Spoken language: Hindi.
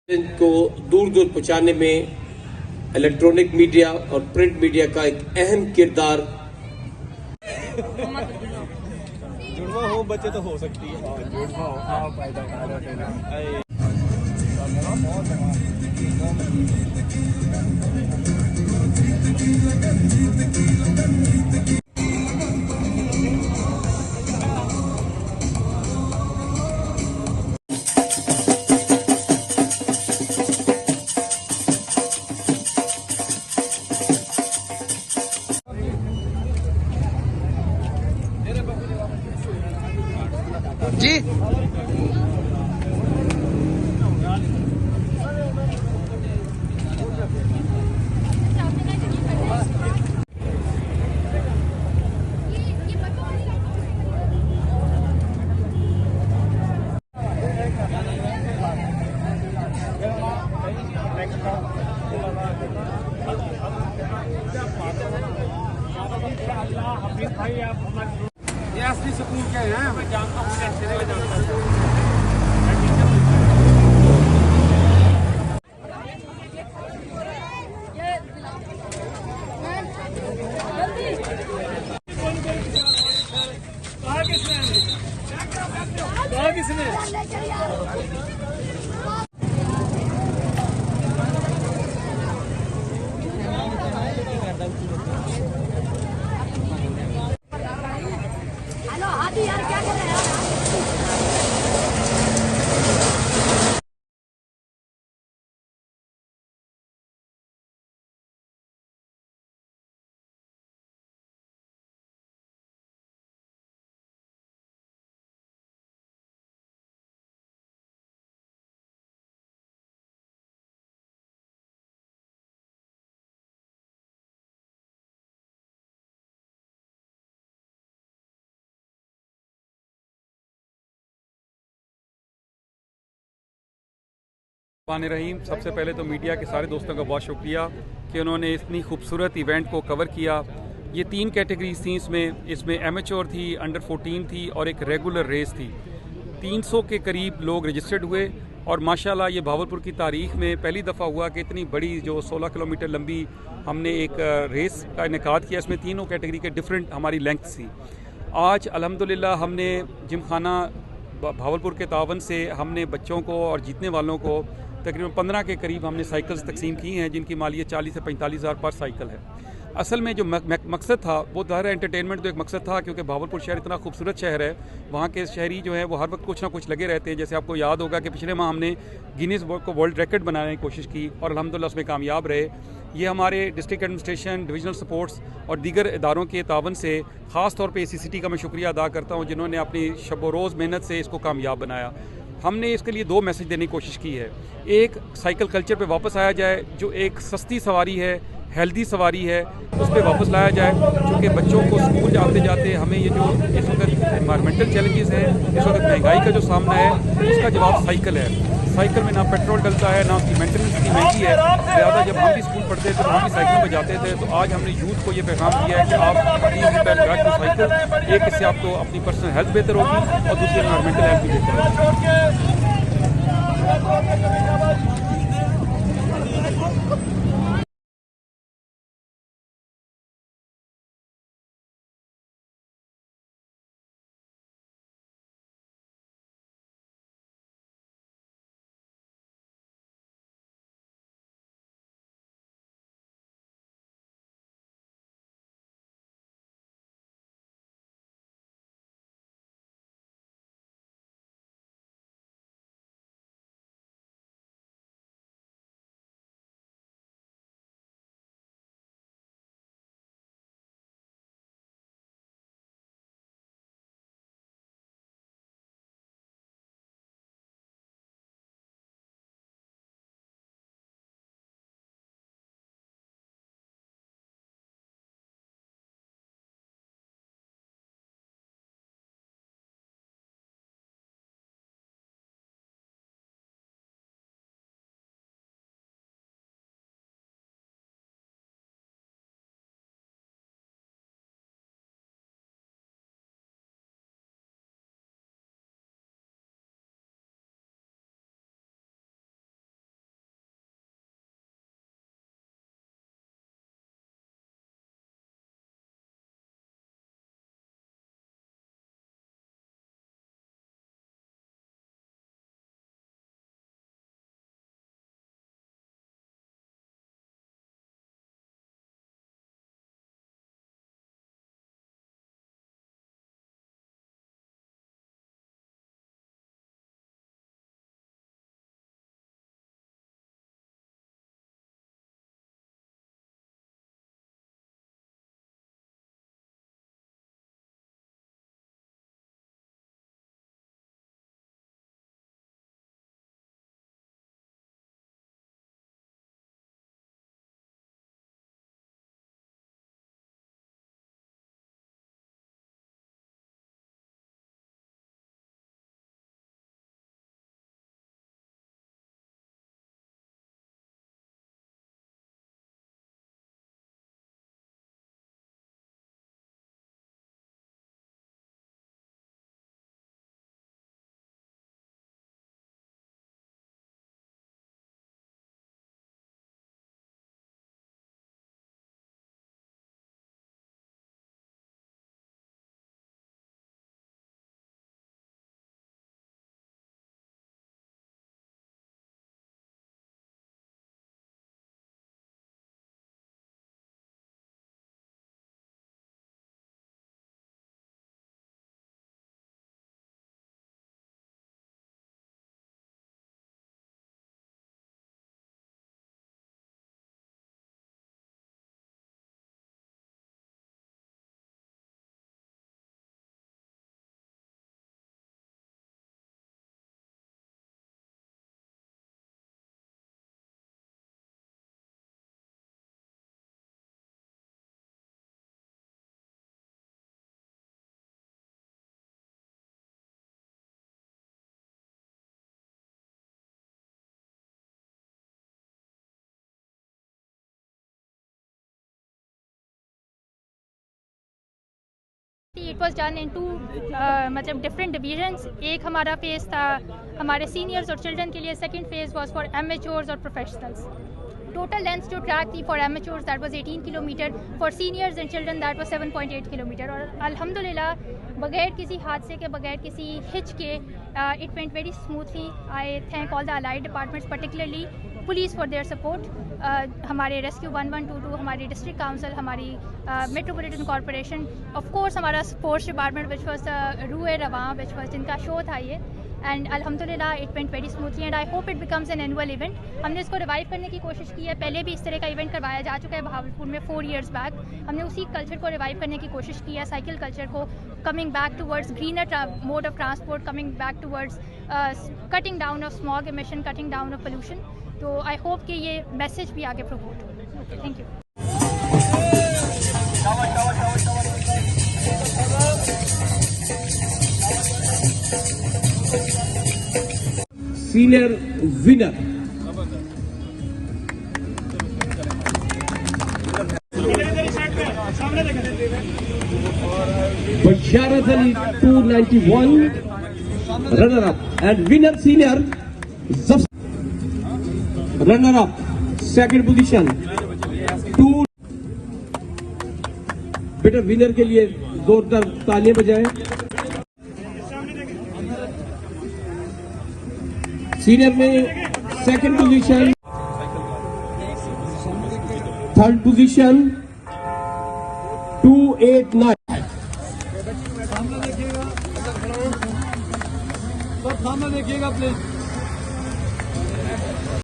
को दूर दूर पहुंचाने में इलेक्ट्रॉनिक मीडिया और प्रिंट मीडिया का एक अहम किरदार। जुड़वा हो बच्चे तो हो सकती है। जुड़वा हो फायदा जी ये असली सुकून क्या है? मैं जानता हूँ, कैसे नहीं जानता हूँ। कहा किसने? हेलो हाथी यार, क्या कर रहे हैं? रहीम। सबसे पहले तो मीडिया के सारे दोस्तों का बहुत शुक्रिया कि उन्होंने इतनी खूबसूरत इवेंट को कवर किया। ये 3 कैटेगरीज थी इसमें एमेच्योर थी, अंडर 14 थी और एक रेगुलर रेस थी। 300 के करीब लोग रजिस्टर्ड हुए और माशाल्लाह ये भावलपुर की तारीख में पहली दफ़ा हुआ कि इतनी बड़ी जो 16 किलोमीटर लंबी हमने एक रेस का इनेकाद किया। इसमें तीनों कैटेगरी के डिफरेंट हमारी लेंथ थी। आज अल्हम्दुलिल्लाह हमने जिमखाना भावलपुर के तावन से हमने बच्चों को और जीतने वालों को तकरीबन 15 के करीब हमने साइकिल्स तकसीम की हैं, जिनकी मालियत 40 से 45 हज़ार पर साइकिल है। असल में जो मकसद था वो ज़ाहिर एंटरटेनमेंट तो एक मकसद था, क्योंकि भावलपुर शहर इतना खूबसूरत शहर है। वहाँ के शहरी जो है वो हर वक्त कुछ ना कुछ लगे रहते हैं। जैसे आपको याद होगा कि पिछले माह हमने गिनीज बुक को वर्ल्ड रिकॉर्ड बनाने की कोशिश की और अल्हम्दुलिल्लाह उसमें कामयाब रहे। ये हमारे डिस्ट्रिक्ट एडमिनिस्ट्रेशन, डिविजनल सपोर्ट्स और दीगर इदारों के तावन से ख़ास तौर पे ACCT का मैं शुक्रिया अदा करता हूँ, जिन्होंने अपनी शब रोज़ मेहनत से इसको कामयाब बनाया। हमने इसके लिए 2 मैसेज देने की कोशिश की है। एक, साइकिल कल्चर पे वापस आया जाए, जो एक सस्ती सवारी है, हेल्दी सवारी है, उस पर वापस लाया जाए। क्योंकि बच्चों को स्कूल आते जाते हमें ये जो इस वक्त इन्वायरमेंटल चैलेंजेस हैं, इस वक्त महंगाई का जो सामना है, उसका जवाब साइकिल है। साइकिल में ना पेट्रोल डलता है, ना उसकी मेंटेनेंस की महंगी है। लिहाजा जब हम भी स्कूल पढ़ते थे तो हम भी साइकिल पर जाते थे। तो आज हमने यूथ को ये पैगाम दिया है कि आप साइकिल, एक इससे आपको अपनी पर्सनल हेल्थ बेहतर होगी और दूसरी इन्वायरमेंटल हेल्थ भी बेहतर होगी। इट वाज डन इन 2 मतलब डिफरेंट डिवीजन्स। एक हमारा फेज़ था हमारे सीनियर्स और चिल्ड्रन के लिए, second phase was for amateurs और professionals. Total length to track थी for amateurs that was 18 kilometer, for seniors and children that was 7.8 kilometer। और अल्हम्दुलिल्लाह बगैर किसी हादसे के, बगैर किसी हिच के it went very smoothly। I thank all the allied departments, particularly police for their support। हमारे रेस्क्यू 1122, हमारी डिस्ट्रिक्ट काउंसिल, हमारी मेट्रोपॉलिटन कॉरपोरेशन, ऑफ कोर्स हमारा sports department which was the रूए रवां विच वॉज जिनका शो था ये। एंड अल्हम्दुलिल्लाह it went very smoothly and I hope it becomes an annual event. हमने इसको रिवाइव करने की कोशिश की है, पहले भी इस तरह का इवेंट करवाया जा चुका है भावलपुर में 4 years बैक। हमने उसी कल्चर को रिवाइव करने की कोशिश की है, साइकिल कल्चर को, coming back towards greener mode of transport, coming back towards cutting down of smog emission, cutting down of pollution. तो आई होप कि ये मैसेज भी आगे प्रमोट हो। Thank you. Senior winner Basharat Ali 291, runner up, and winner senior runner up second position 2। बेटा विनर के लिए जोरदार तालियां बजाएं। सीनियर में सेकंड पोजीशन, थर्ड पोजीशन 289। सामने देखिएगा प्लीज।